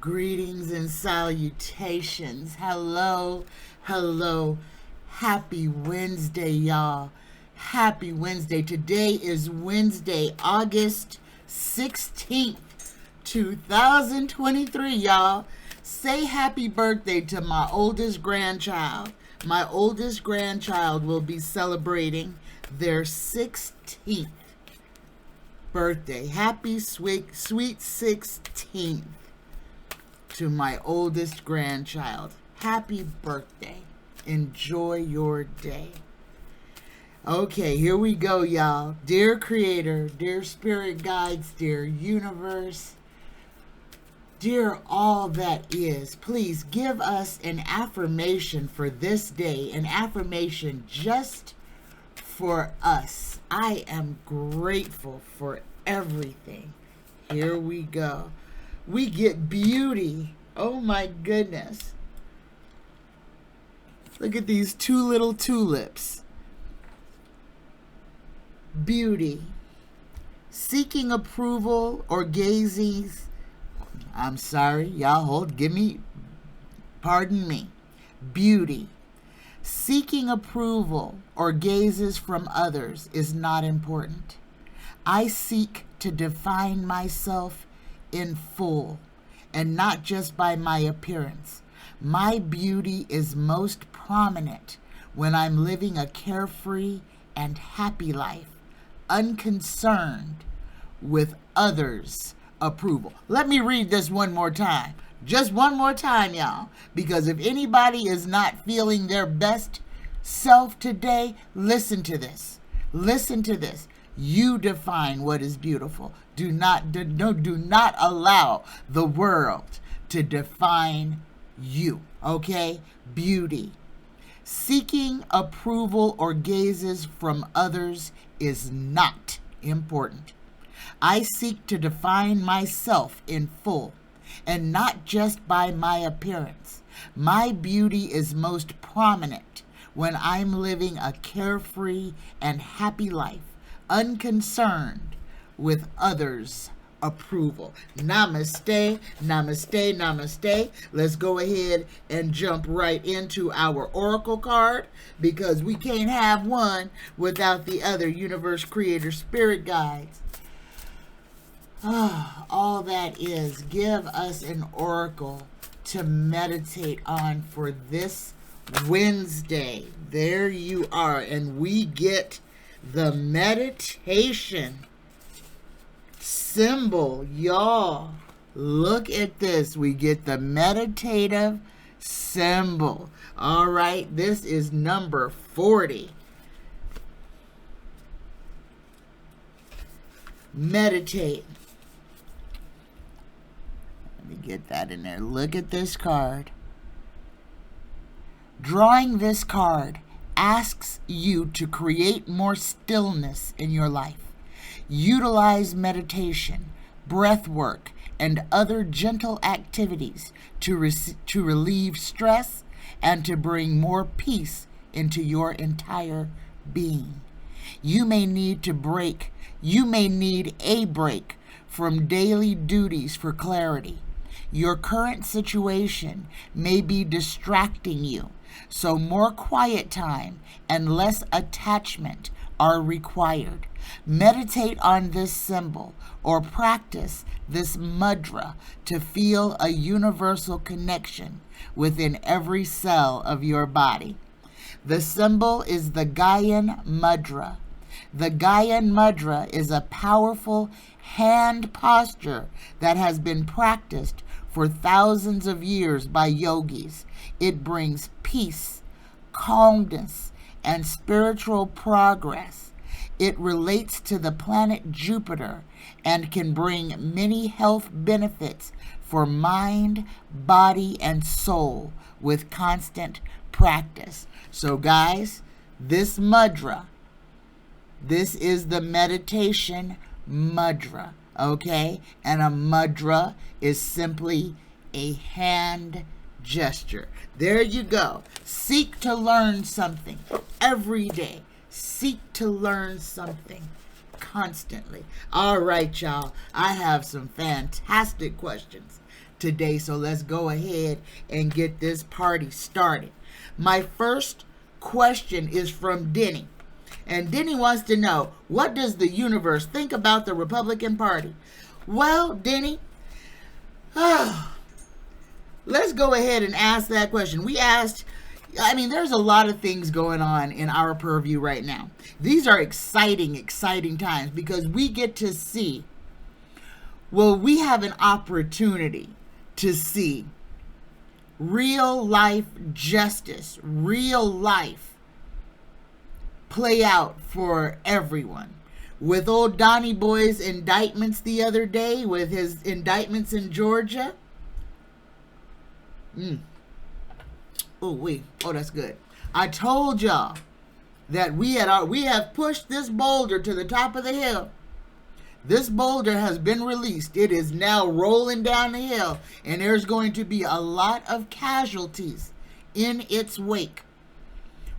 Greetings and salutations. Hello, hello. Happy Wednesday, y'all. Happy Wednesday. Today is Wednesday, August 16th, 2023, y'all. Say happy birthday to my oldest grandchild. My oldest grandchild will be celebrating their 16th birthday. Happy sweet 16th to my oldest grandchild. Happy birthday. Enjoy your day. Okay, here we go, y'all. Dear Creator, dear Spirit Guides, dear Universe, dear all that is, please give us an affirmation for this day, an affirmation just for us. I am grateful for everything. Here we go. We get beauty. Oh my goodness. Look at these two little tulips. Beauty. Seeking approval or gazing. I'm sorry, y'all pardon me. Beauty. Seeking approval or gazes from others is not important. I seek to define myself in full and not just by my appearance. My beauty is most prominent when I'm living a carefree and happy life, unconcerned with others' approval. Let me read this one more time. Just one more time, y'all. Because if anybody is not feeling their best self today, listen to this. Listen to this. You define what is beautiful. Do not allow the world to define you. Okay? Beauty. Seeking approval or gazes from others is not important. I seek to define myself in full and not just by my appearance. My beauty is most prominent when I'm living a carefree and happy life, unconcerned with others' approval. Namaste, namaste, namaste. Let's go ahead and jump right into our oracle card because we can't have one without the other. Universe, creator, spirit guides. All that is, give us an oracle to meditate on for this Wednesday. There you are. And we get the meditation symbol. Y'all, look at this. We get the meditative symbol. All right, this is number 40. Meditate. Let me get that in there. Look at this card. Drawing this card asks you to create more stillness in your life. Utilize meditation, breath work, and other gentle activities to relieve stress and to bring more peace into your entire being. You may need a break from daily duties for clarity. Your current situation may be distracting you, so more quiet time and less attachment are required. Meditate on this symbol or practice this mudra to feel a universal connection within every cell of your body. The symbol is the Gaian mudra. The Gaian mudra is a powerful hand posture that has been practiced for thousands of years by yogis. It brings peace, calmness, and spiritual progress. It relates to the planet Jupiter and can bring many health benefits for mind, body, and soul with constant practice. So guys, this mudra, this is the meditation mudra, okay? And a mudra is simply a hand gesture. There you go. Seek to learn something every day. Seek to learn something constantly. All right, y'all. I have some fantastic questions today. So let's go ahead and get this party started. My first question is from Denny. And Denny wants to know, what does the universe think about the Republican Party? Well, Denny, let's go ahead and ask that question. There's a lot of things going on in our purview right now. These are exciting times because we get to see, we have an opportunity to see real life justice, real life play out for everyone. With old Donnie Boy's indictments the other day, with his indictments in Georgia. That's good. I told y'all that we have pushed this boulder to the top of the hill. This boulder has been released. It is now rolling down the hill, and there's going to be a lot of casualties in its wake.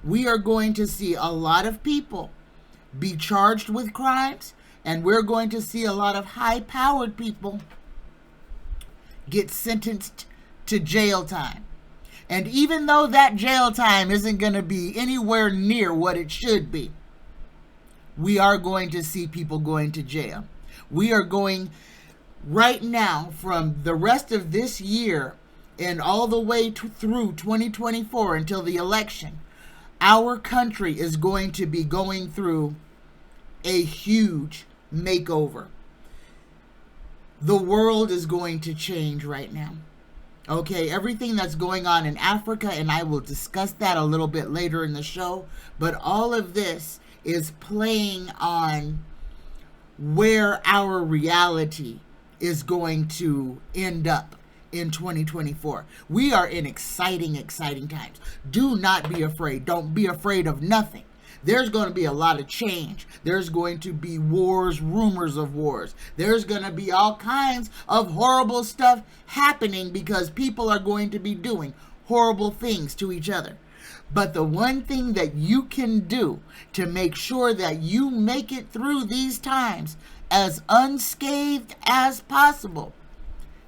We are going to see a lot of people be charged with crimes, and we're going to see a lot of high-powered people get sentenced to jail time. And even though that jail time isn't going to be anywhere near what it should be, we are going to see people going to jail. We are going right now, from the rest of this year and all the way through 2024 until the election, our country is going to be going through a huge makeover. The world is going to change right now. Okay, everything that's going on in Africa, and I will discuss that a little bit later in the show, but all of this is playing on where our reality is going to end up in 2024. We are in exciting times. Do not be afraid. Don't be afraid of nothing. There's going to be a lot of change. There's going to be wars, rumors of wars. There's going to be all kinds of horrible stuff happening because people are going to be doing horrible things to each other. But the one thing that you can do to make sure that you make it through these times as unscathed as possible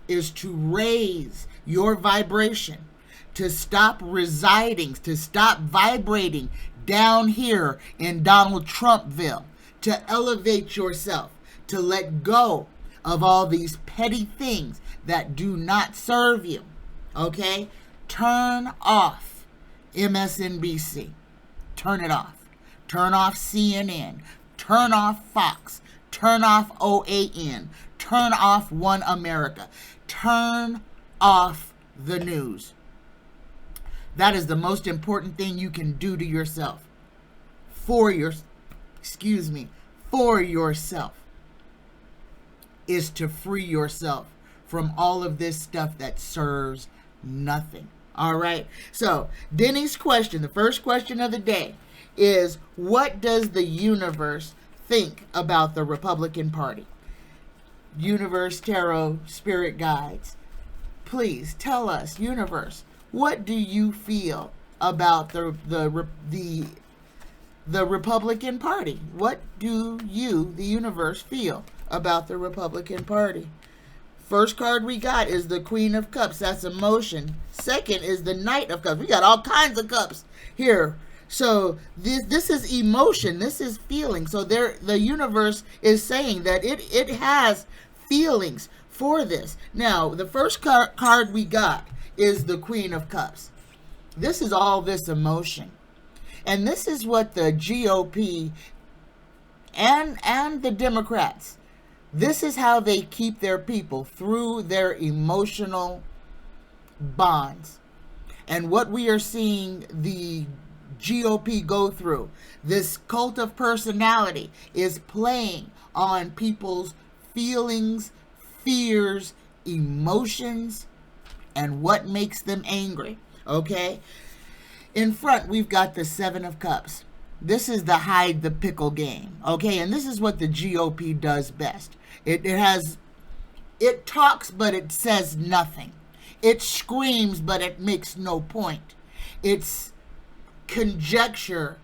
is to raise your vibration, to stop residing, to stop vibrating down here in Donald Trumpville, to elevate yourself, to let go of all these petty things that do not serve you. Okay? Turn off MSNBC. Turn it off. Turn off CNN. Turn off Fox. Turn off OAN. Turn off One America. Turn off the news. That is the most important thing you can do to yourself. For yourself, is to free yourself from all of this stuff that serves nothing. All right. So Denny's question, the first question of the day, is what does the universe think about the Republican Party? Universe, tarot, spirit guides, please tell us, universe, what do you feel about the Republican Party? What do you, the universe, feel about the Republican Party? First card we got is the Queen of Cups. That's emotion. Second is the Knight of Cups. We got all kinds of cups here. So this is emotion. This is feeling. So the universe is saying that it has feelings for this. Now, the first card we got is the Queen of Cups. This is all this emotion. And this is what the GOP and the Democrats, this is how they keep their people, through their emotional bonds. And what we are seeing the GOP go through, this cult of personality, is playing on people's feelings, fears, emotions, and what makes them angry. Okay? In front, we've got the Seven of Cups. This is the hide the pickle game. Okay? And this is what the GOP does best. It talks, but it says nothing. It screams, but it makes no point. It's conjecture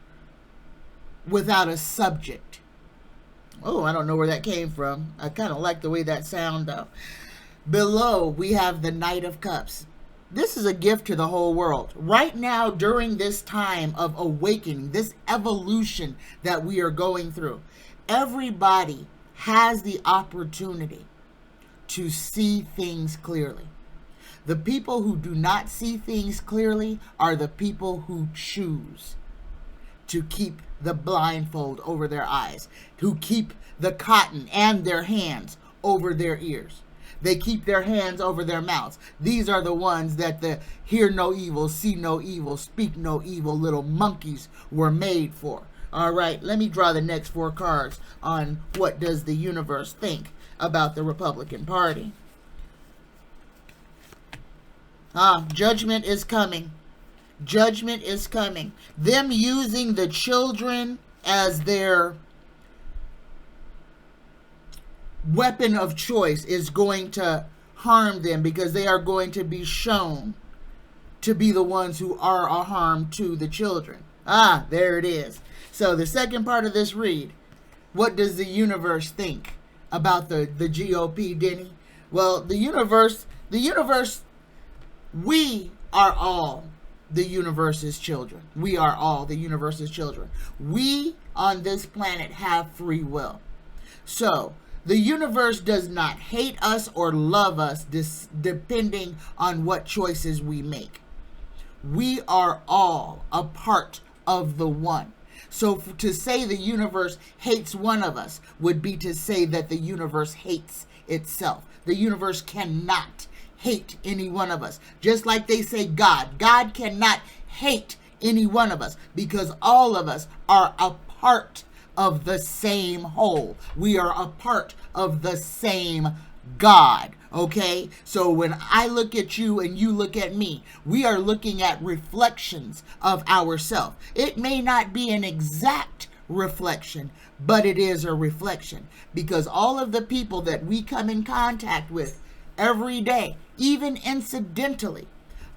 without a subject. Oh, I don't know where that came from. I kind of like the way that sound, though. Below, we have the Knight of Cups. This is a gift to the whole world. Right now, during this time of awakening, this evolution that we are going through, everybody has the opportunity to see things clearly. The people who do not see things clearly are the people who choose to keep the blindfold over their eyes, who keep the cotton and their hands over their ears. They keep their hands over their mouths. These are the ones that the hear no evil, see no evil, speak no evil little monkeys were made for. All right, let me draw the next 4 cards on what does the universe think about the Republican Party. Judgment is coming. Judgment is coming. Them using the children as their weapon of choice is going to harm them, because they are going to be shown to be the ones who are a harm to the children. There it is. So the second part of this read, what does the universe think about the GOP, Denny? Well, the universe, we are all the universe's children. We are all the universe's children. We on this planet have free will. So the universe does not hate us or love us depending on what choices we make. We are all a part of the one. So to say the universe hates one of us would be to say that the universe hates itself. The universe cannot hate any one of us. Just like they say God cannot hate any one of us, because all of us are a part of the same whole. We are a part of the same God. Okay? So when I look at you and you look at me, we are looking at reflections of ourselves. It may not be an exact reflection, but it is a reflection, because all of the people that we come in contact with every day, even incidentally,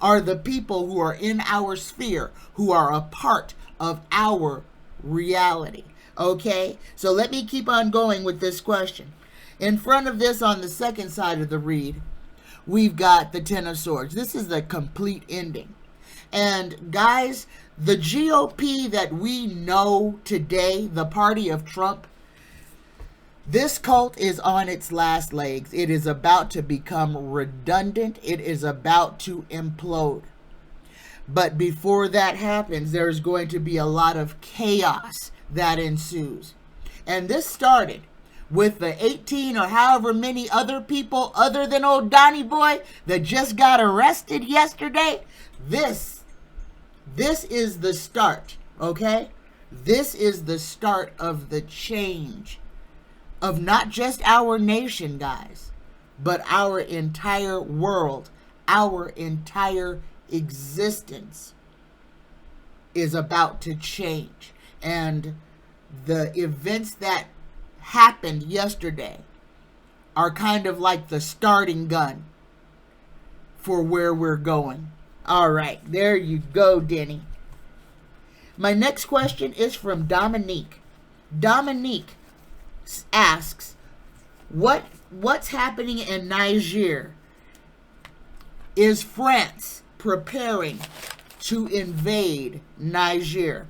are the people who are in our sphere, who are a part of our reality. Okay? So let me keep on going with this question. In front of this, on the second side of the read, we've got the Ten of Swords. This is the complete ending. And guys, the GOP that we know today, the party of Trump, this cult is on its last legs. It is about to become redundant. It is about to implode. But before that happens, there's going to be a lot of chaos that ensues. And this started with the 18 or however many other people other than old Donnie Boy that just got arrested yesterday. This is the start, okay? This is the start of the change of not just our nation, guys, but our entire world. Our entire existence is about to change. And the events that happened yesterday are kind of like the starting gun for where we're going. All right, there you go, Denny. My next question is from Dominique. Dominique asks, what's happening in Niger? Is France preparing to invade Niger?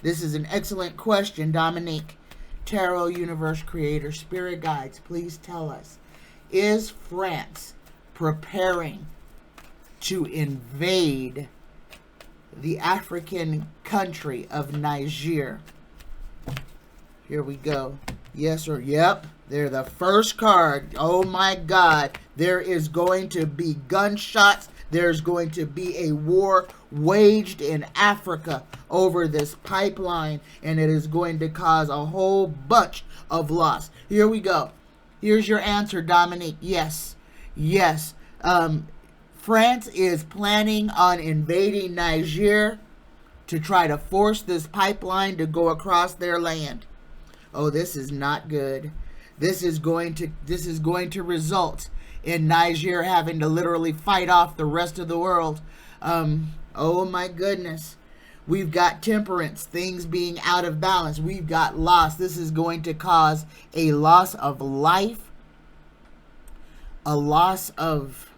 This is an excellent question, Dominique. Tarot Universe Creator, Spirit Guides, please tell us, is France preparing to invade the African country of Niger? Here we go. Yes or yep. They're the first card. Oh my God. There is going to be gunshots. There's going to be a war waged in Africa over this pipeline, and it is going to cause a whole bunch of loss. Here we go. Here's your answer, Dominique. Yes. Yes. France is planning on invading Niger to try to force this pipeline to go across their land. Oh, this is not good. This is going to result in Niger having to literally fight off the rest of the world. Oh my goodness. We've got temperance, things being out of balance. We've got loss. This is going to cause a loss of life, a loss of,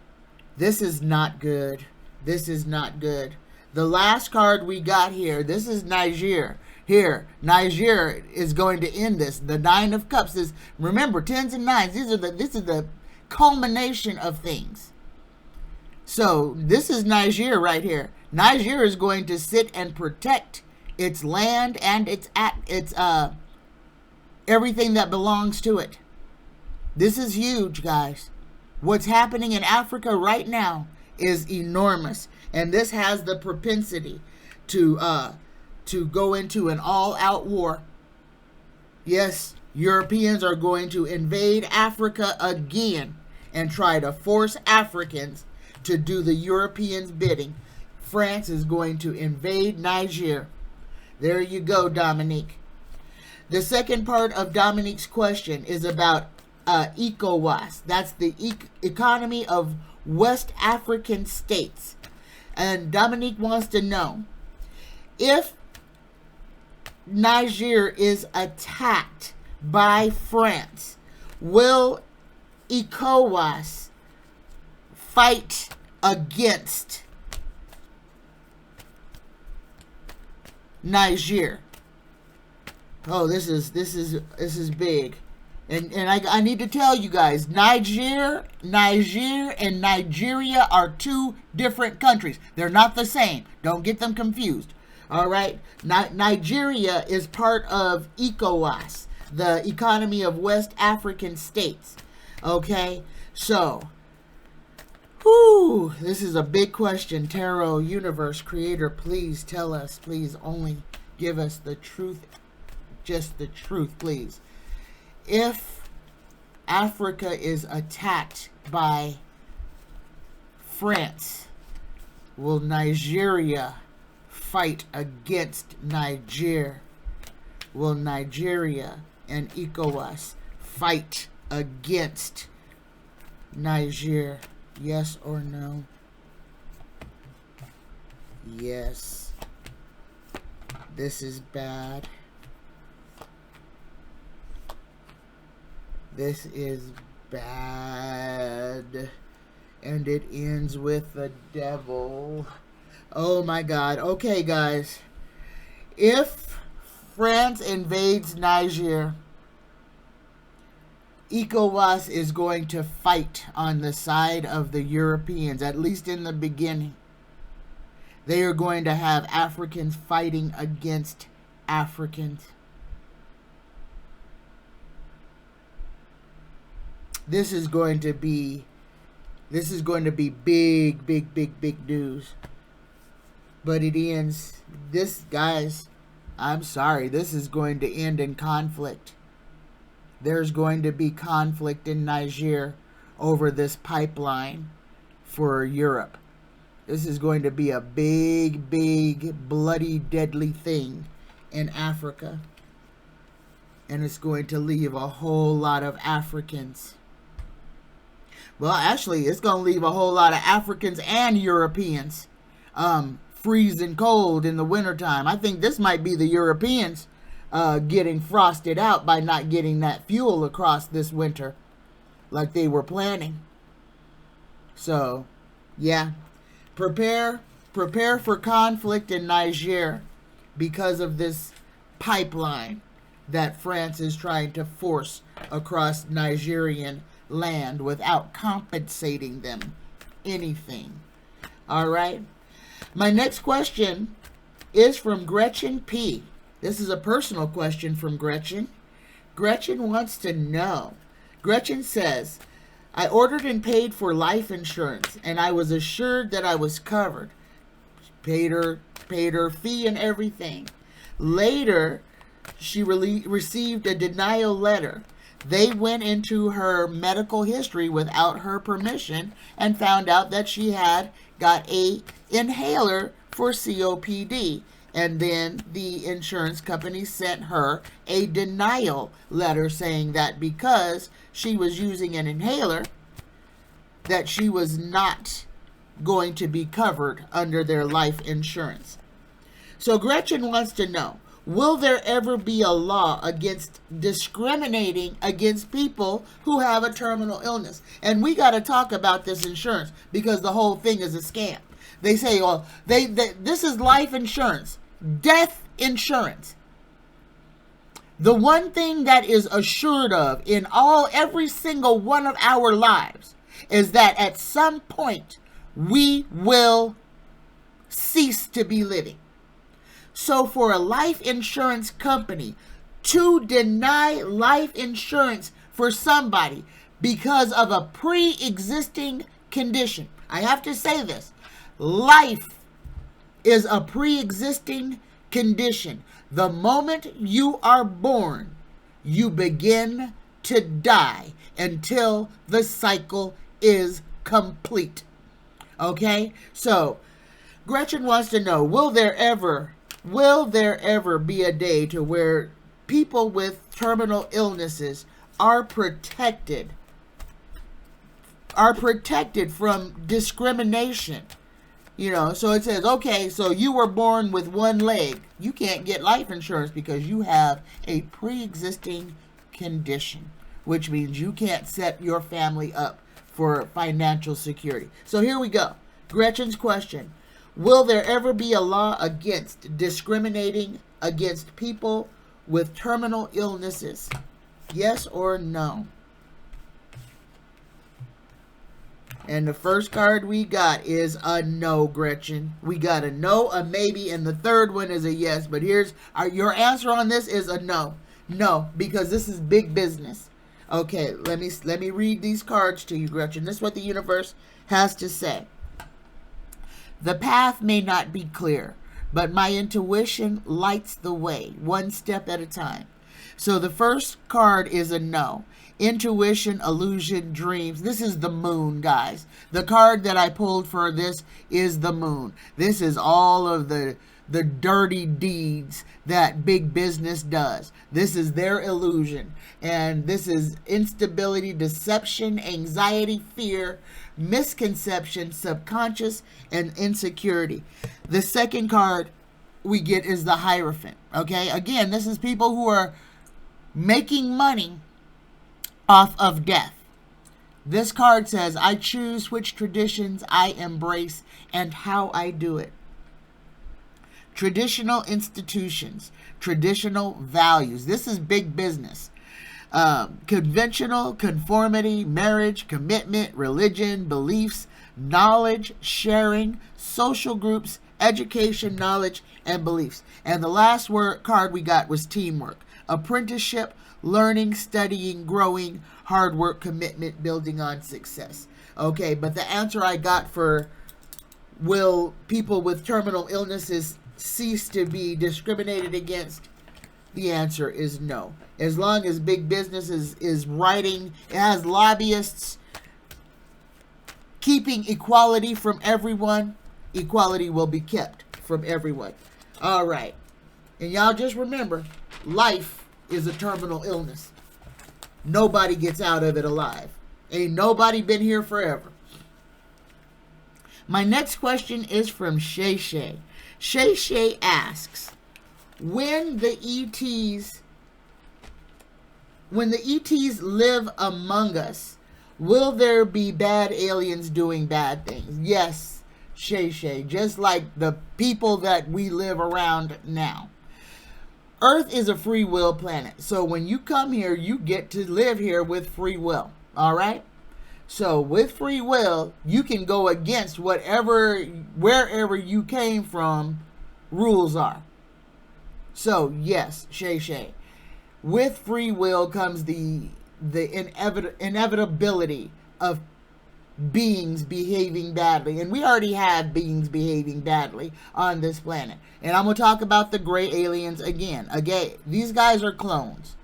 this is not good. This is not good. The last card we got here, this is Niger. Here, Niger is going to end this. The Nine of Cups is, remember, tens and nines. This is the culmination of things. So this is Niger right here. Niger is going to sit and protect its land and its everything that belongs to it. This is huge, guys. What's happening in Africa right now is enormous, and this has the propensity to go into an all-out war. Yes, Europeans are going to invade Africa again and try to force Africans to do the Europeans' bidding. France is going to invade Niger. There you go, Dominique. The second part of Dominique's question is about ECOWAS. That's the economy of West African states. And Dominique wants to know, if Niger is attacked by France, will ECOWAS fight against Niger? Oh, this is big. And I need to tell you guys, Niger and Nigeria are two different countries. They're not the same. Don't get them confused. All right? Nigeria is part of ECOWAS, the economy of West African states. Okay? So, this is a big question. Tarot, universe, creator, please tell us. Please only give us the truth. Just the truth, please. If Africa is attacked by France, will Nigeria fight against Niger? Will Nigeria and ECOWAS fight against Niger? Yes or no? Yes. This is bad. This is bad. And it ends with the devil. Oh my God. Okay, guys. If France invades Niger, ECOWAS is going to fight on the side of the Europeans, at least in the beginning. They are going to have Africans fighting against Africans. This is going to be big, big, big, big news. But it ends, guys, I'm sorry, this is going to end in conflict. There's going to be conflict in Niger over this pipeline for Europe. This is going to be a big, big, bloody, deadly thing in Africa. And it's going to leave a whole lot of Africans. Well, actually, it's going to leave a whole lot of Africans and Europeans freezing cold in the wintertime. I think this might be the Europeans getting frosted out by not getting that fuel across this winter like they were planning. So, yeah. Prepare for conflict in Niger because of this pipeline that France is trying to force across Nigerian land without compensating them anything. All right. My next question is from Gretchen P. This is a personal question from Gretchen. Gretchen wants to know. Gretchen says, I ordered and paid for life insurance, and I was assured that I was covered. Paid her fee and everything. Later, she received a denial letter. They went into her medical history without her permission and found out that she had got a inhaler for COPD. And then the insurance company sent her a denial letter saying that because she was using an inhaler, that she was not going to be covered under their life insurance. So Gretchen wants to know, Will there ever be a law against discriminating against people who have a terminal illness? And we got to talk about this insurance because the whole thing is a scam. They say, well, this is life insurance, death insurance. The one thing that is assured of in every single one of our lives is that at some point we will cease to be living. So for a life insurance company to deny life insurance for somebody because of a pre-existing condition, I have to say this, life is a pre-existing condition. The moment you are born, you begin to die until the cycle is complete. Okay? So, Gretchen wants to know, will there ever be a day to where people with terminal illnesses are protected from discrimination? So it says, okay, so you were born with one leg. You can't get life insurance because you have a pre-existing condition, which means you can't set your family up for financial security. So here we go. Gretchen's question. Will there ever be a law against discriminating against people with terminal illnesses? Yes or no? And the first card we got is a no, Gretchen. We got a no, a maybe, and the third one is a yes. But here's your answer on this is a no. No, because this is big business. Okay, let me read these cards to you, Gretchen. This is what the universe has to say. The path may not be clear, but my intuition lights the way, one step at a time. So the first card is a no. Intuition, illusion, dreams. This is the moon, guys. The card that I pulled for this is the moon. This is all of the dirty deeds that big business does. This is their illusion. And this is instability, deception, anxiety, fear, misconception, subconscious, and insecurity. The second card we get is the Hierophant. Okay, again, this is people who are making money off of death. This card says, I choose which traditions I embrace and how I do it. Traditional institutions, traditional values. This is big business. Conventional, conformity, marriage, commitment, religion, beliefs, knowledge, sharing, social groups, education, knowledge, and beliefs. And the last card we got was teamwork. Apprenticeship, learning, studying, growing, hard work, commitment, building on success. Okay, but the answer I got for will people with terminal illnesses cease to be discriminated against, the answer is no. As long as big business is writing, it has lobbyists keeping equality from everyone, equality will be kept from everyone. All right. And y'all just remember, life is a terminal illness. Nobody gets out of it alive. Ain't nobody been here forever. My next question is from Shay Shay. Shay Shay asks, when the ETs live among us, will there be bad aliens doing bad things? Yes, Shay Shay, just like the people that we live around now. Earth is a free will planet. So when you come here, you get to live here with free will. All right? So with free will, you can go against wherever you came from rules are. So yes, Shay Shay. With free will comes the inevitability of beings behaving badly. And we already have beings behaving badly on this planet. And I'm going to talk about the gray aliens again. Again, these guys are clones.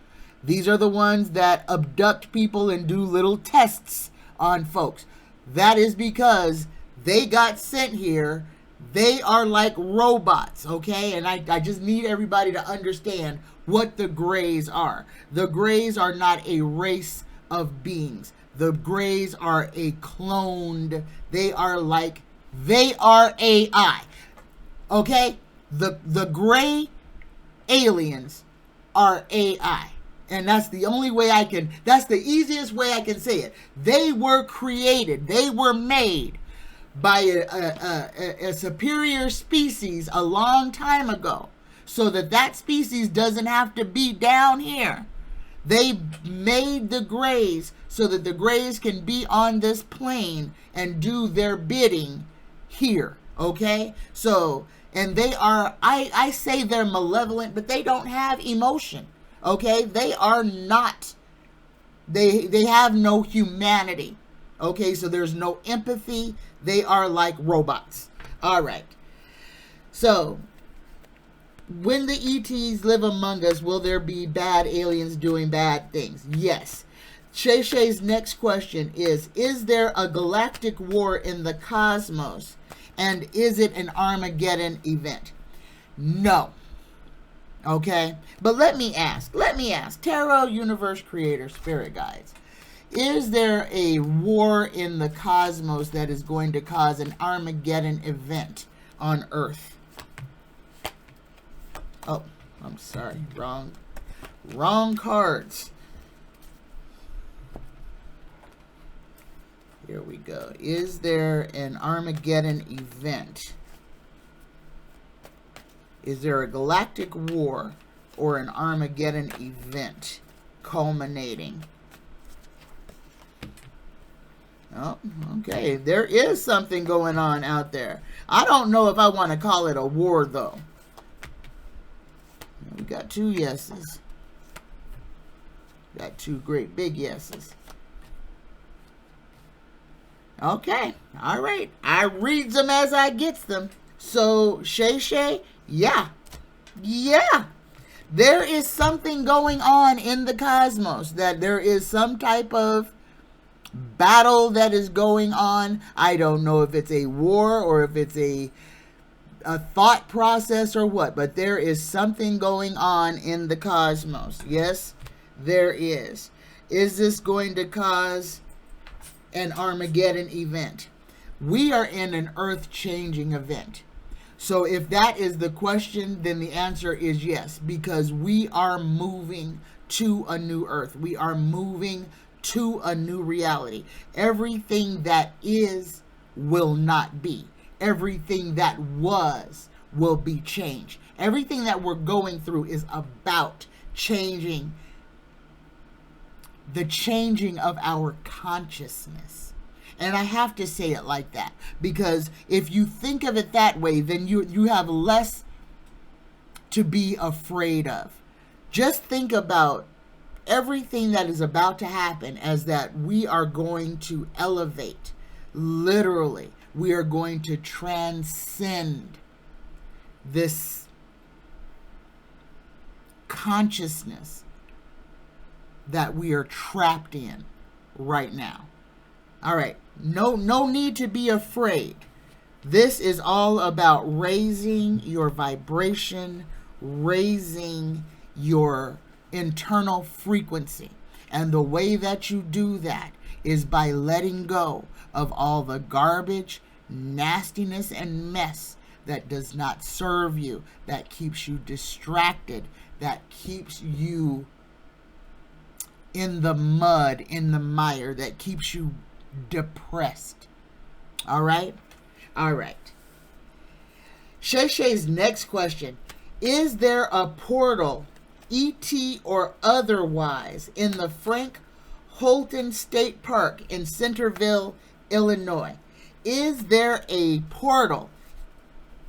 These are the ones that abduct people and do little tests on folks. That is because they got sent here. They are like robots, okay? And I just need everybody to understand what the grays are. The grays are not a race of beings. The grays are a cloned. They are AI. Okay? The gray aliens are AI. And that's the only way that's the easiest way I can say it. They were created, they were made by a superior species a long time ago, so that species doesn't have to be down here. They made the Greys so that the Greys can be on this plane and do their bidding here, okay? So, and they are, I say they're malevolent, but they don't have emotion, okay? They are not, they have no humanity, okay? So there's no empathy. They are like robots. All right. So, when the ETs live among us, will there be bad aliens doing bad things? Yes. Shay Shay's next question is there a galactic war in the cosmos? And is it an Armageddon event? No. Okay? But let me ask, Tarot, Universe, Creator, Spirit Guides, is there a war in the cosmos that is going to cause an Armageddon event on Earth? Oh, I'm sorry. Wrong cards. Here we go. Is there an Armageddon event? Is there a galactic war or an Armageddon event culminating? Oh, okay. There is something going on out there. I don't know if I want to call it a war, though. We got 2 yeses. Got 2 great big yeses. Okay. All right. I reads them as I gets them. So, Shay, yeah. There is something going on in the cosmos. That there is some type of battle that is going on. I don't know if it's a war or if it's a thought process or what, but there is something going on in the cosmos. Yes, there is. Is this going to cause an Armageddon event? We are in an earth-changing event. So if that is the question, then the answer is yes, because we are moving to a new earth. We are moving to a new reality. Everything that is will not be. Everything that was will be changed. Everything that we're going through is about changing, the changing of our consciousness. And I have to say it like that, because if you think of it that way, then you have less to be afraid of. Just think about everything that is about to happen as that we are going to elevate. Literally, we are going to transcend this consciousness that we are trapped in right now. All right, no need to be afraid. This is all about raising your vibration, raising your internal frequency. And the way that you do that is by letting go of all the garbage, nastiness, and mess that does not serve you, that keeps you distracted, that keeps you in the mud, in the mire, that keeps you depressed. All right? All right. Shay Shay's next question. Is there a portal, ET or otherwise, in the Frank Holton State Park in Centerville, Illinois? Is there a portal?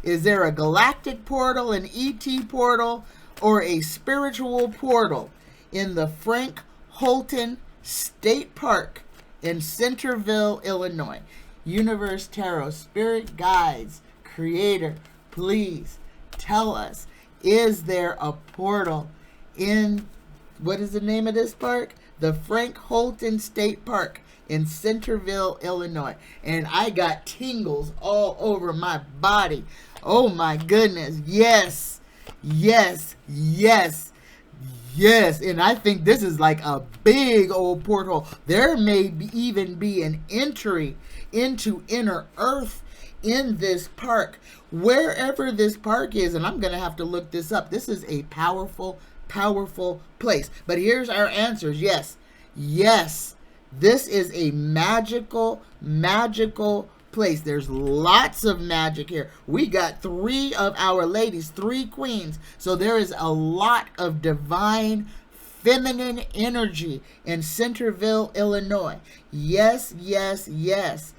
Is there a galactic portal, an ET portal, or a spiritual portal in the Frank Holton State Park in Centerville, Illinois? Universe, Tarot, Spirit Guides, Creator, please tell us, is there a portal in, what is the name of this park? The Frank Holton State Park in Centerville, Illinois. And I got tingles all over my body. Oh my goodness. Yes, yes, yes, yes. And I think this is like a big old porthole. There may even be an entry into inner earth in this park, wherever this park is. And I'm going to have to look this up. This is a powerful, powerful place. But here's our answers. Yes, yes, this is a magical, magical place. There's lots of magic here. We got 3 of our ladies, 3 queens. So there is a lot of divine feminine energy in Centerville, Illinois. Yes, yes, yes.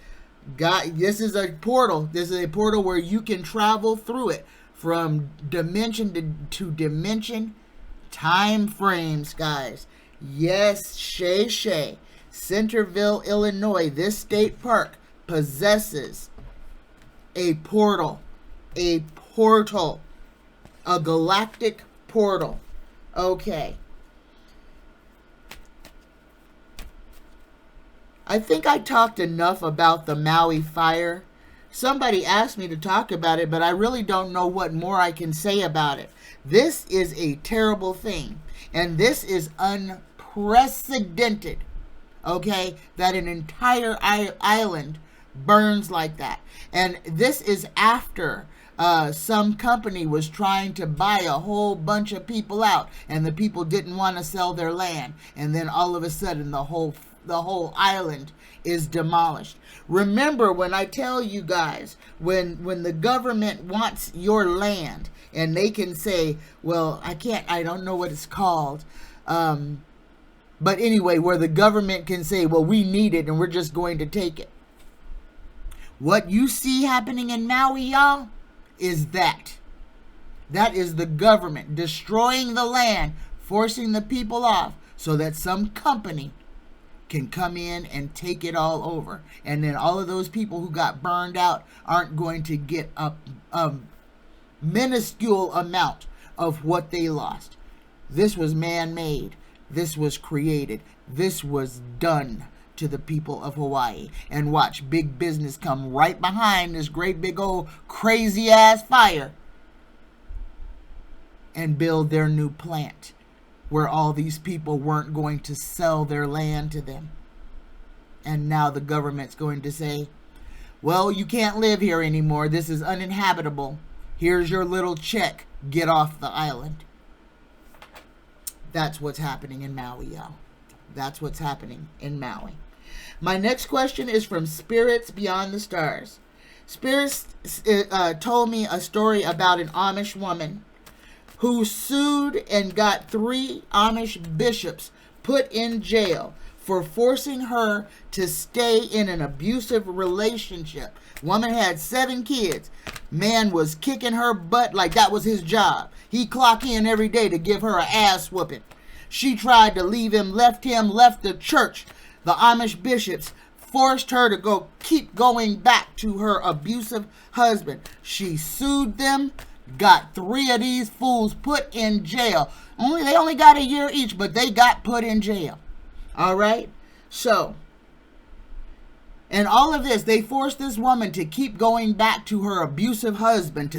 God, this is a portal. This is a portal where you can travel through it from dimension to dimension, time frames, guys. Yes, Shay. Centerville, Illinois, this state park possesses a portal, a galactic portal. Okay. I think I talked enough about the Maui fire. Somebody asked me to talk about it, but I really don't know what more I can say about it. This is a terrible thing, and this is unprecedented, okay, that an entire island burns like that. And this is after some company was trying to buy a whole bunch of people out, and the people didn't want to sell their land, and then all of a sudden the whole island is demolished. Remember when I tell you guys, when the government wants your land and they can say, well, I don't know what it's called, but anyway, where the government can say, well, we need it and we're just going to take it. What you see happening in Maui, y'all, is that is the government destroying the land, forcing the people off so that some company can come in and take it all over. And then all of those people who got burned out aren't going to get a minuscule amount of what they lost. This was man-made. This was created. This was done to the people of Hawaii. And watch big business come right behind this great big old crazy ass fire and build their new plant, where all these people weren't going to sell their land to them. And now the government's going to say, well, you can't live here anymore. This is uninhabitable. Here's your little check. Get off the island. That's what's happening in Maui, y'all. That's what's happening in Maui. My next question is from Spirits Beyond the Stars. Spirits told me a story about an Amish woman who sued and got 3 Amish bishops put in jail for forcing her to stay in an abusive relationship. Woman had 7 kids. Man was kicking her butt like that was his job. He clocked in every day to give her an ass whooping. She tried to leave him, left the church. The Amish bishops forced her to keep going back to her abusive husband. She sued them, got 3 of these fools put in jail. They only got a year each, but they got put in jail. All right? So, and all of this, they forced this woman to keep going back to her abusive husband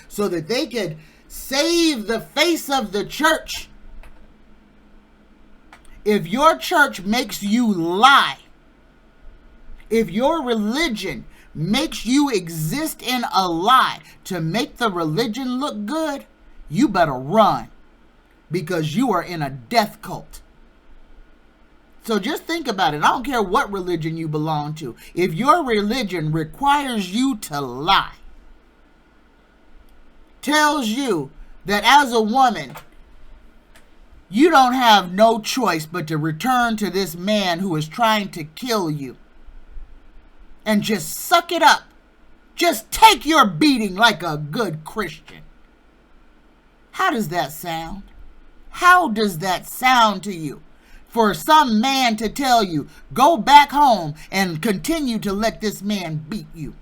so that they could save the face of the church. If your church makes you lie, if your religion makes you exist in a lie to make the religion look good, you better run, because you are in a death cult. So just think about it. I don't care what religion you belong to. If your religion requires you to lie, tells you that as a woman, you don't have no choice but to return to this man who is trying to kill you, and just suck it up. Just take your beating like a good Christian. How does that sound? How does that sound to you? For some man to tell you, go back home and continue to let this man beat you.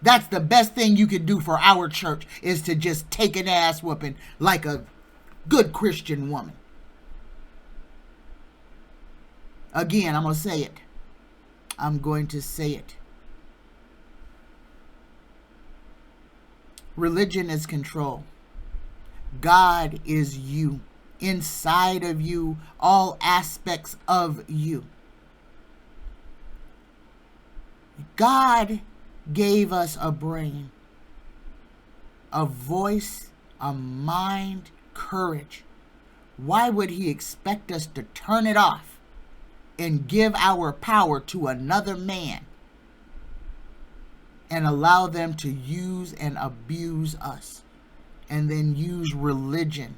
That's the best thing you could do for our church, is to just take an ass whooping like a good Christian woman. Again, I'm going to say it. I'm going to say it. Religion is control. God is you. Inside of you, all aspects of you. God gave us a brain, a voice, a mind, courage. Why would he expect us to turn it off and give our power to another man and allow them to use and abuse us and then use religion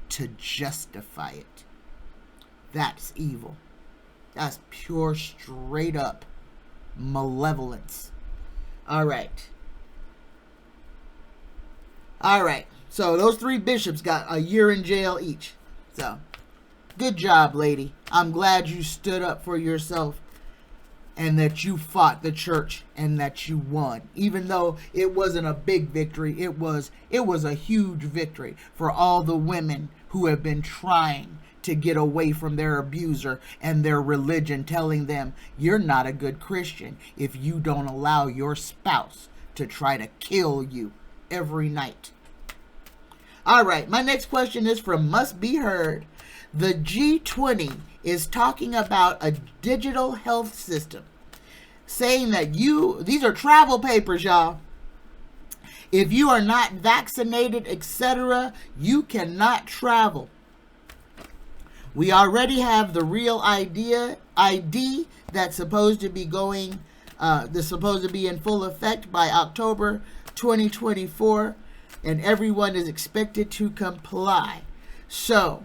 to justify it? That's evil. That's pure, straight up malevolence. All right. So those 3 bishops got a year in jail each. So, good job, lady. I'm glad you stood up for yourself and that you fought the church and that you won. Even though it wasn't a big victory, it was a huge victory for all the women who have been trying to get away from their abuser and their religion, telling them you're not a good Christian if you don't allow your spouse to try to kill you every night. All right, my next question is from Must Be Heard. The G20 is talking about a digital health system, saying that these are travel papers, y'all. If you are not vaccinated, etc., you cannot travel. We already have the real ID that's supposed to be in full effect by October 2024. And everyone is expected to comply. So,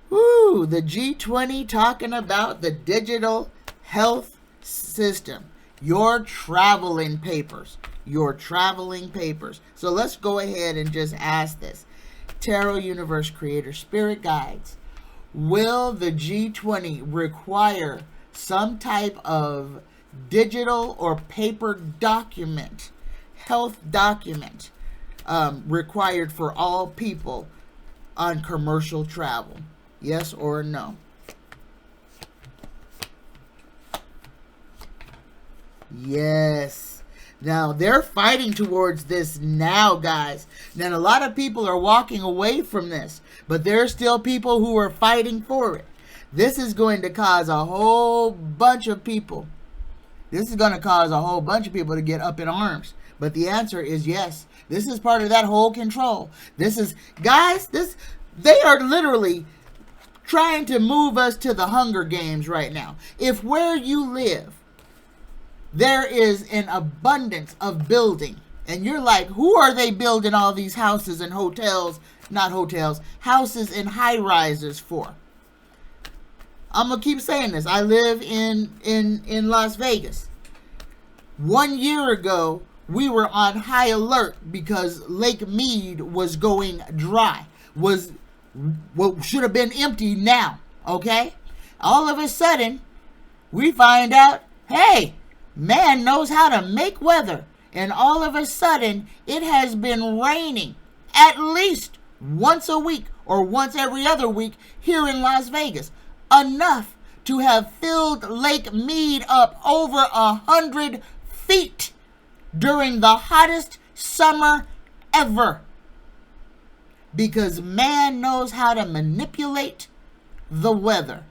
the G20 talking about the digital health system. Your traveling papers. So let's go ahead and just ask this. Tarot Universe Creator Spirit Guides. Will the G20 require some type of digital or paper document, health document, required for all people on commercial travel? Yes or no? Yes. Now, they're fighting towards this now, guys. Then a lot of people are walking away from this, but there are still people who are fighting for it. This is going to cause a whole bunch of people. to get up in arms. But the answer is yes. This is part of that whole control. They are literally trying to move us to the Hunger Games right now. If where you live, there is an abundance of building, and you're like, who are they building all these houses and houses and high rises for? I'm going to keep saying this. I live in Las Vegas. 1 year ago, we were on high alert because Lake Mead was going dry. What should have been empty now, okay? All of a sudden, we find out, hey, man knows how to make weather. And all of a sudden, it has been raining at least once a week or once every other week here in Las Vegas. Enough to have filled Lake Mead up over 100 feet during the hottest summer ever. Because man knows how to manipulate the weather.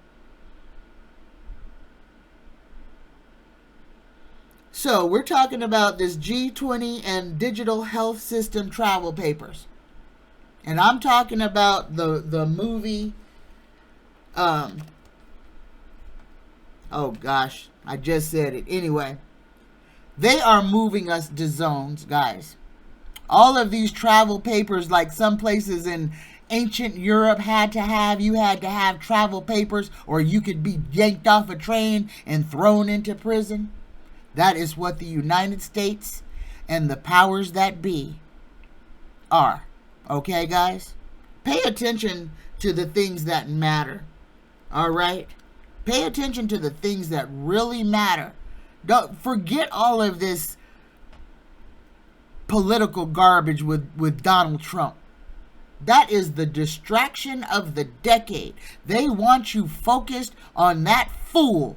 So we're talking about this G20 and digital health system travel papers. And I'm talking about the movie, oh gosh, I just said it. Anyway, they are moving us to zones, guys. All of these travel papers, like some places in ancient Europe you had to have travel papers, or you could be yanked off a train and thrown into prison. That is what the United States and the powers that be are. Okay, guys? Pay attention to the things that matter. All right? Pay attention to the things that really matter. Don't forget all of this political garbage with Donald Trump. That is the distraction of the decade. They want you focused on that fool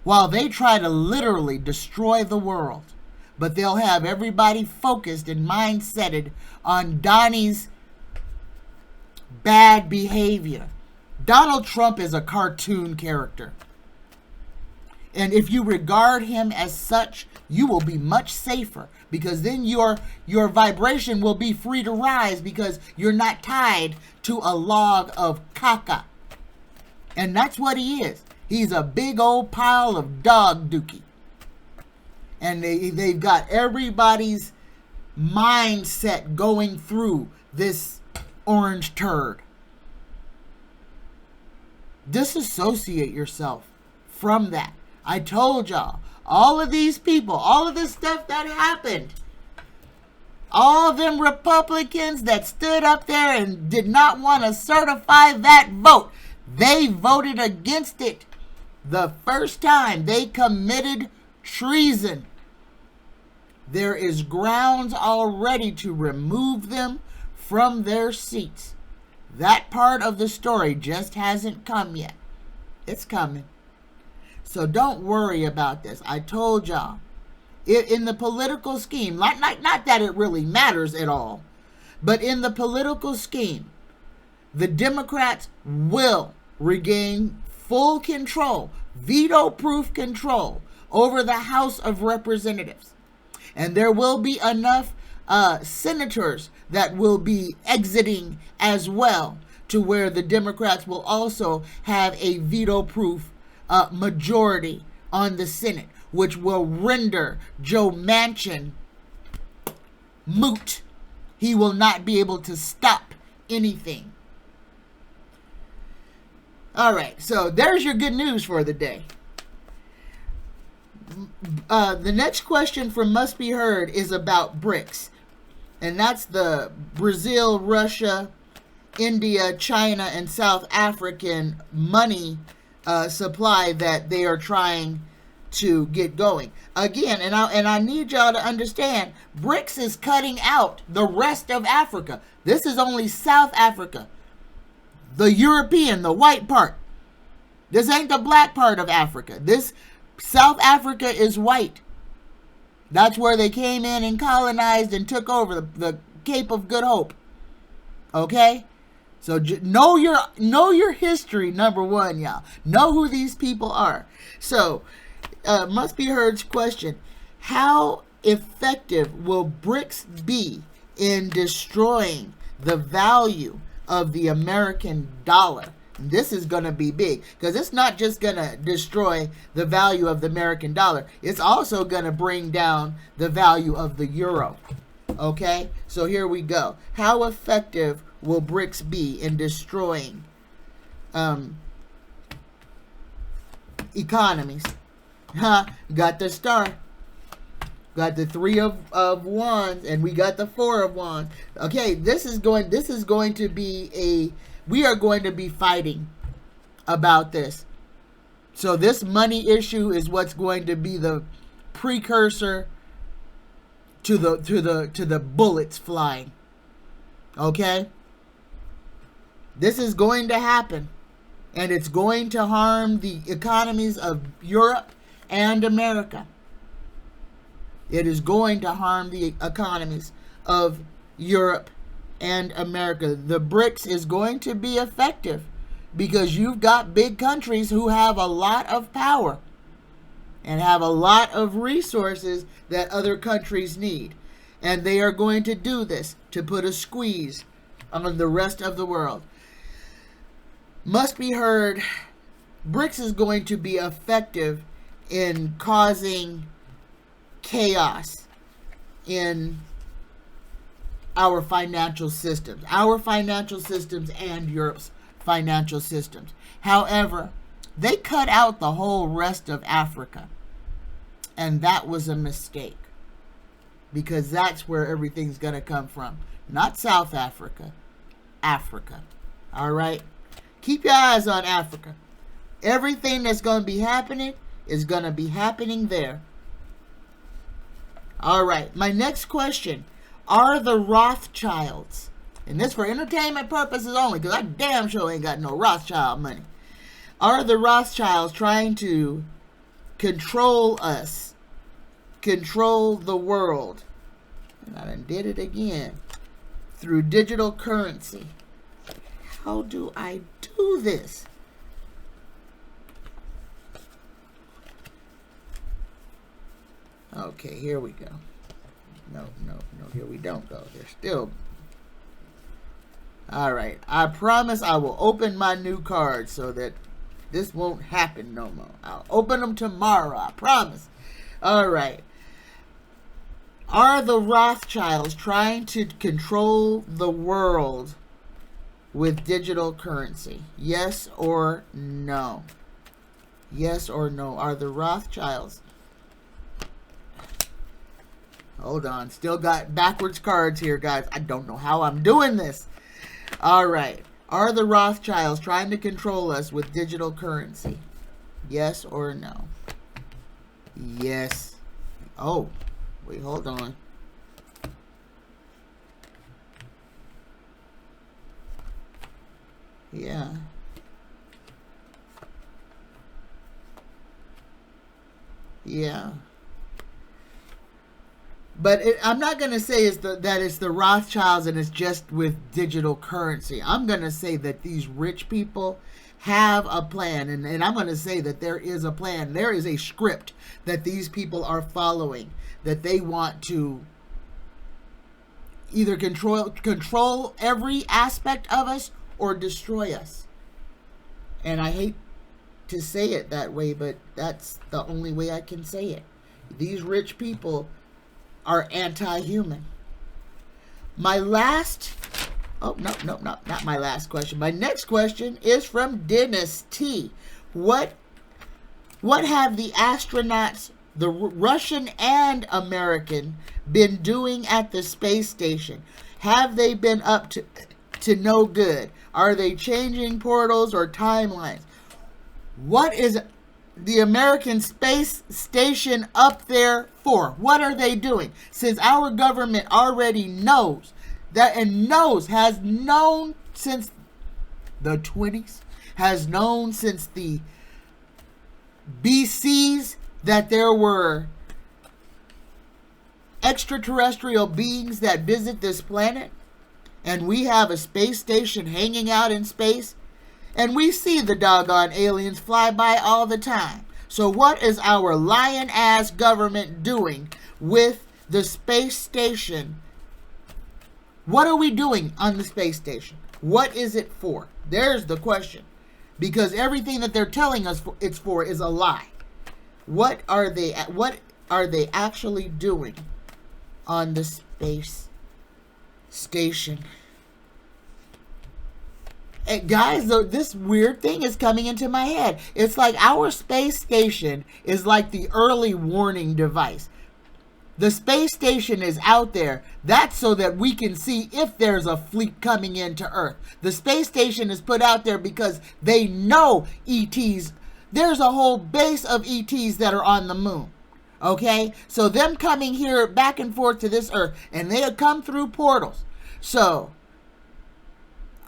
while they try to literally destroy the world. But they'll have everybody focused and mindsetted on Donnie's bad behavior. Donald Trump is a cartoon character. And if you regard him as such, you will be much safer, because then your vibration will be free to rise, because you're not tied to a log of caca. And that's what he is. He's a big old pile of dog dookie. And they've got everybody's mindset going through this orange turd. Disassociate yourself from that. I told y'all, all of these people, all of this stuff that happened, all of them Republicans that stood up there and did not want to certify that vote, they voted against it the first time. They committed treason. There is grounds already to remove them from their seats. That part of the story just hasn't come yet. It's coming. So don't worry about this. I told y'all. In the political scheme, not that it really matters at all, but in the political scheme, the Democrats will regain full control, veto-proof control over the House of Representatives. And there will be enough senators that will be exiting as well, to where the Democrats will also have a veto-proof majority on the Senate, which will render Joe Manchin moot. He will not be able to stop anything. All right, so there's your good news for the day. The next question from Must Be Heard is about BRICS. And that's the Brazil, Russia, India, China, and South African money supply that they are trying to get going. Again, and I need y'all to understand, BRICS is cutting out the rest of Africa. This is only South Africa. The European, the white part. This ain't the black part of Africa. This South Africa is white. That's where they came in and colonized and took over the Cape of Good Hope. Okay? So know your history, number one, y'all. Know who these people are. So, Must Be Heard's question: how effective will BRICS be in destroying the value of the American dollar? This is going to be big, because it's not just going to destroy the value of the American dollar. It's also going to bring down the value of the euro. Okay? So here we go. How effective will BRICS be in destroying economies? Got the star. Got the 3 of wands, and we got the 4 of wands. Okay, this is going to be we are going to be fighting about this. So this money issue is what's going to be the precursor to the bullets flying. Okay? This is going to happen, and it's going to harm the economies of Europe and America. It is going to harm the economies of Europe and America. The BRICS is going to be effective because you've got big countries who have a lot of power and have a lot of resources that other countries need. And they are going to do this to put a squeeze on the rest of the world. Must Be Heard, BRICS is going to be effective in causing chaos in our financial systems and Europe's financial systems. However, they cut out the whole rest of Africa, and that was a mistake, because that's where everything's going to come from. Not South Africa, Africa. All right? Keep your eyes on Africa. Everything that's going to be happening is going to be happening there. All right, my next question: are the Rothschilds, and this for entertainment purposes only, because I damn sure ain't got no Rothschild money, are the Rothschilds trying to control us, control the world? And I done did it again. Through digital currency. How do I do this? Okay, here we go. No, here we don't go. They're still... All right. I promise I will open my new cards so that this won't happen no more. I'll open them tomorrow. I promise. All right. Are the Rothschilds trying to control the world with digital currency? Yes or no? Yes or no? Are the Rothschilds... Hold on. Still got backwards cards here, guys. I don't know how I'm doing this. All right. Are the Rothschilds trying to control us with digital currency? Yes or no? Yes. Oh, wait, hold on. Yeah. Yeah. But I'm not going to say that it's the Rothschilds and it's just with digital currency. I'm going to say that these rich people have a plan. And I'm going to say that there is a plan. There is a script that these people are following, that they want to either control every aspect of us or destroy us. And I hate to say it that way, but that's the only way I can say it. These rich people are anti-human. My last... Oh, no, not my last question. My next question is from Dennis T. What have the astronauts, the Russian and American, been doing at the space station? Have they been up to no good? Are they changing portals or timelines? What is the American space station up there for? What are they doing? Since our government already knows that, and has known since the 20s, has known since the BCs that there were extraterrestrial beings that visit this planet, and we have a space station hanging out in space, and we see the doggone aliens fly by all the time. So what is our lion-ass government doing with the space station? What are we doing on the space station? What is it for? There's the question. Because everything that they're telling us it's for is a lie. What are they actually doing on the space station? And guys, this weird thing is coming into my head. It's like our space station is like the early warning device. The space station is out there. That's so that we can see if there's a fleet coming into Earth. The space station is put out there because they know ETs. There's a whole base of ETs that are on the moon. Okay? So them coming here back and forth to this Earth, and they'll come through portals. So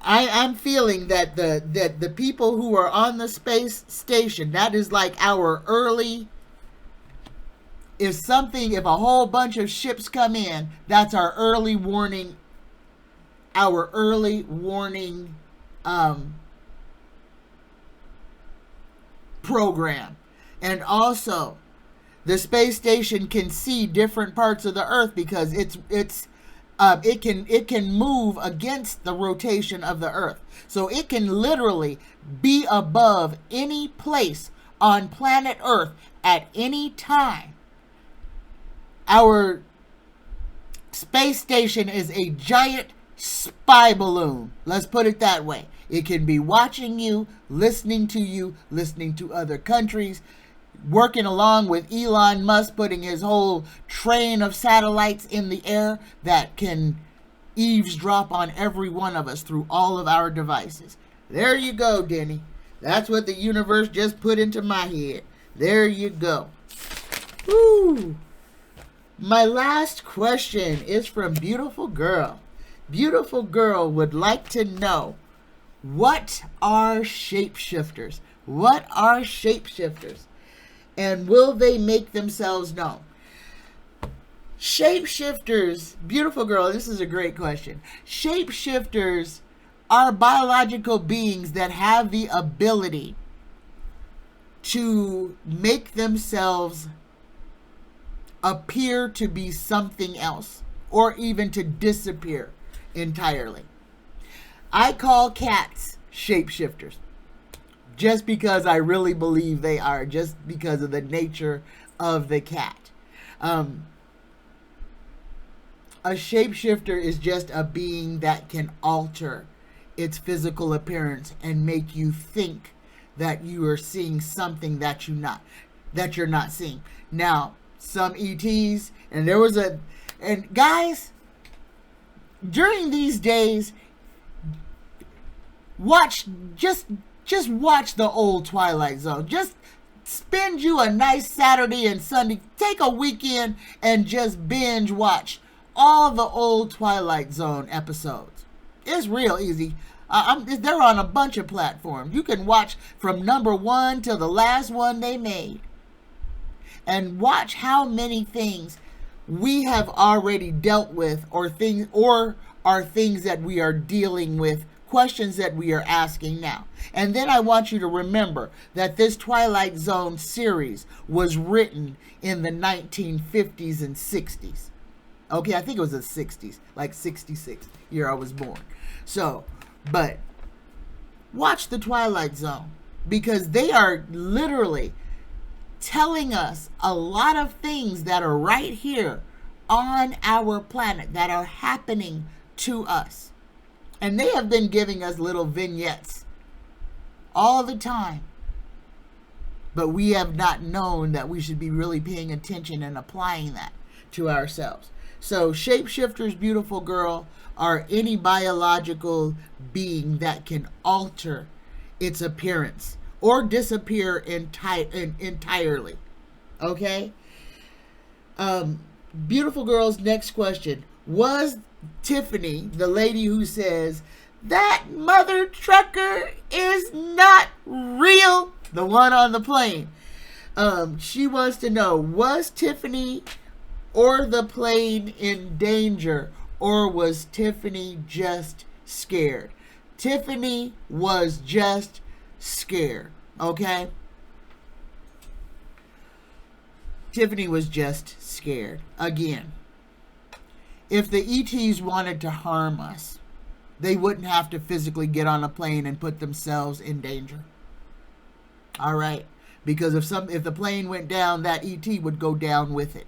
I'm feeling that the people who are on the space station, that is like our early... If a whole bunch of ships come in, that's our early warning, program. And also, the space station can see different parts of the Earth because it can move against the rotation of the Earth. So it can literally be above any place on planet Earth at any time. Our space station is a giant spy balloon. Let's put it that way. It can be watching you, listening to other countries, working along with Elon Musk, putting his whole train of satellites in the air that can eavesdrop on every one of us through all of our devices. There you go, Denny. That's what the universe just put into my head. There you go. Woo! My last question is from Beautiful Girl. Beautiful Girl would like to know, what are shapeshifters? What are shapeshifters? And will they make themselves known? Shapeshifters, Beautiful Girl, this is a great question. Shapeshifters are biological beings that have the ability to make themselves appear to be something else, or even to disappear entirely. I call cats shapeshifters, just because I really believe they are, just because of the nature of the cat. A shapeshifter is just a being that can alter its physical appearance and make you think that you are seeing something that you're not seeing. Now, some ETs, and guys, during these days, just watch the old Twilight Zone. Just spend you a nice Saturday and Sunday, take a weekend and just binge watch all the old Twilight Zone episodes. It's real easy. They're on a bunch of platforms. You can watch from number 1 till the last one they made. And watch how many things we have already dealt with, or are things that we are dealing with, questions that we are asking now. And then I want you to remember that this Twilight Zone series was written in the 1950s and 60s. Okay, I think it was the 60s, like 66 year I was born. So, but watch the Twilight Zone, because they are literally telling us a lot of things that are right here on our planet that are happening to us. And they have been giving us little vignettes all the time. But we have not known that we should be really paying attention and applying that to ourselves. So shapeshifters, beautiful girl, are any biological being that can alter its appearance or disappear entirely. Okay? Beautiful girl's next question. Was Tiffany, the lady who says, that mother trucker is not real, the one on the plane, she wants to know, was Tiffany or the plane in danger, or was Tiffany just scared? Tiffany was just scared, okay? Tiffany was just scared. Again, if the ETs wanted to harm us, they wouldn't have to physically get on a plane and put themselves in danger. All right? Because if the plane went down, that ET would go down with it.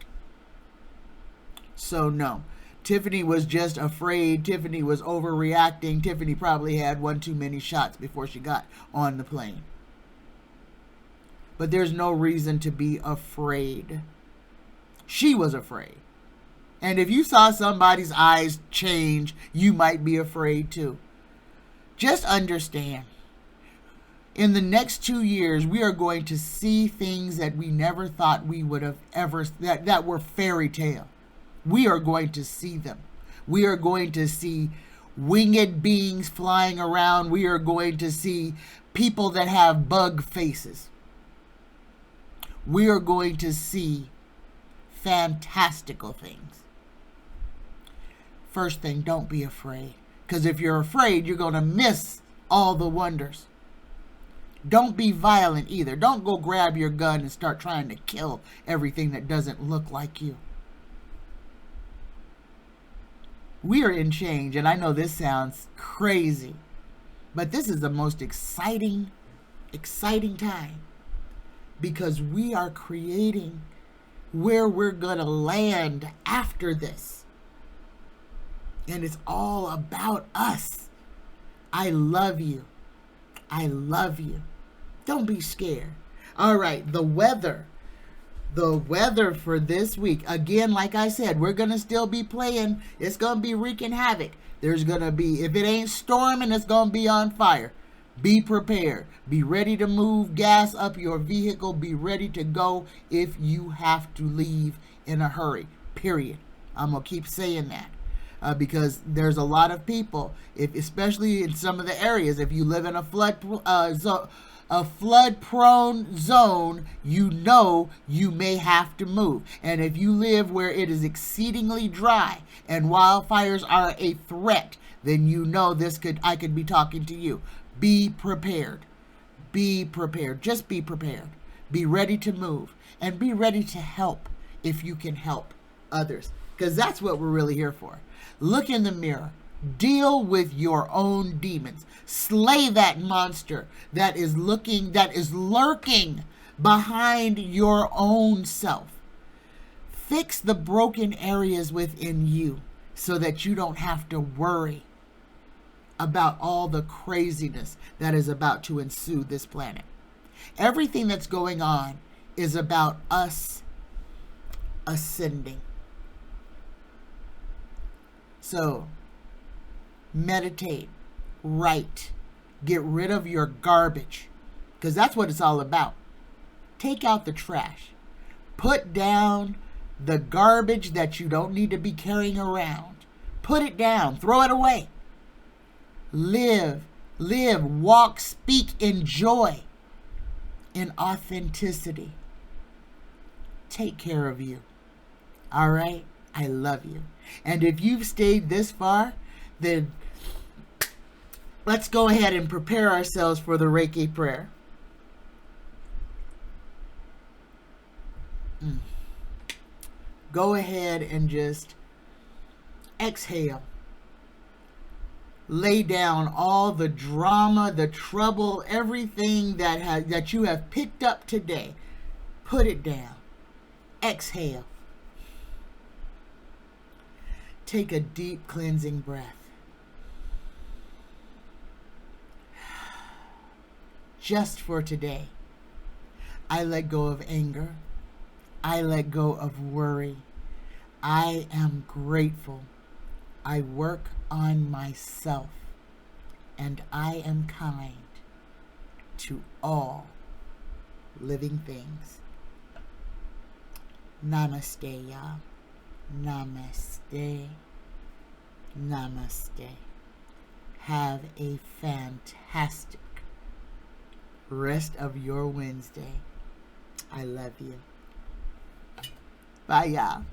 So no. Tiffany was just afraid. Tiffany was overreacting. Tiffany probably had one too many shots before she got on the plane. But there's no reason to be afraid. She was afraid. And if you saw somebody's eyes change, you might be afraid too. Just understand, in the next 2 years, we are going to see things that we never thought we would have ever, that were fairy tale. We are going to see them. We are going to see winged beings flying around. We are going to see people that have bug faces. We are going to see fantastical things. First thing, don't be afraid. Because if you're afraid, you're going to miss all the wonders. Don't be violent either. Don't go grab your gun and start trying to kill everything that doesn't look like you. We are in change, and I know this sounds crazy, but this is the most exciting time, because we are creating where we're going to land after this. And it's all about us. I love you. I love you. Don't be scared. All right, the weather. The weather for this week. Again, like I said, we're going to still be playing. It's going to be wreaking havoc. There's going to be, if it ain't storming, it's going to be on fire. Be prepared. Be ready to move gas up your vehicle. Be ready to go if you have to leave in a hurry. Period. I'm going to keep saying that. Because there's a lot of people, especially in some of the areas, if you live in a flood-prone zone, you know you may have to move. And if you live where it is exceedingly dry and wildfires are a threat, then you know I could be talking to you. Be prepared. Be prepared. Just be prepared. Be ready to move and be ready to help if you can help others. Because that's what we're really here for. Look in the mirror. Deal with your own demons. Slay that monster that is lurking behind your own self. Fix the broken areas within you so that you don't have to worry about all the craziness that is about to ensue this planet. Everything that's going on is about us ascending. So, meditate, write, get rid of your garbage, because that's what it's all about. Take out the trash. Put down the garbage that you don't need to be carrying around. Put it down. Throw it away. Live, walk, speak, enjoy in authenticity. Take care of you. All right? I love you. And if you've stayed this far, then let's go ahead and prepare ourselves for the Reiki prayer. Go ahead and just exhale. Lay down all the drama, the trouble, everything that you have picked up today. Put it down. Exhale. Take a deep cleansing breath. Just for today, I let go of anger. I let go of worry. I am grateful. I work on myself, and I am kind to all living things. Namaste, y'all. Namaste. Namaste. Have a fantastic rest of your Wednesday. I love you. Bye, y'all.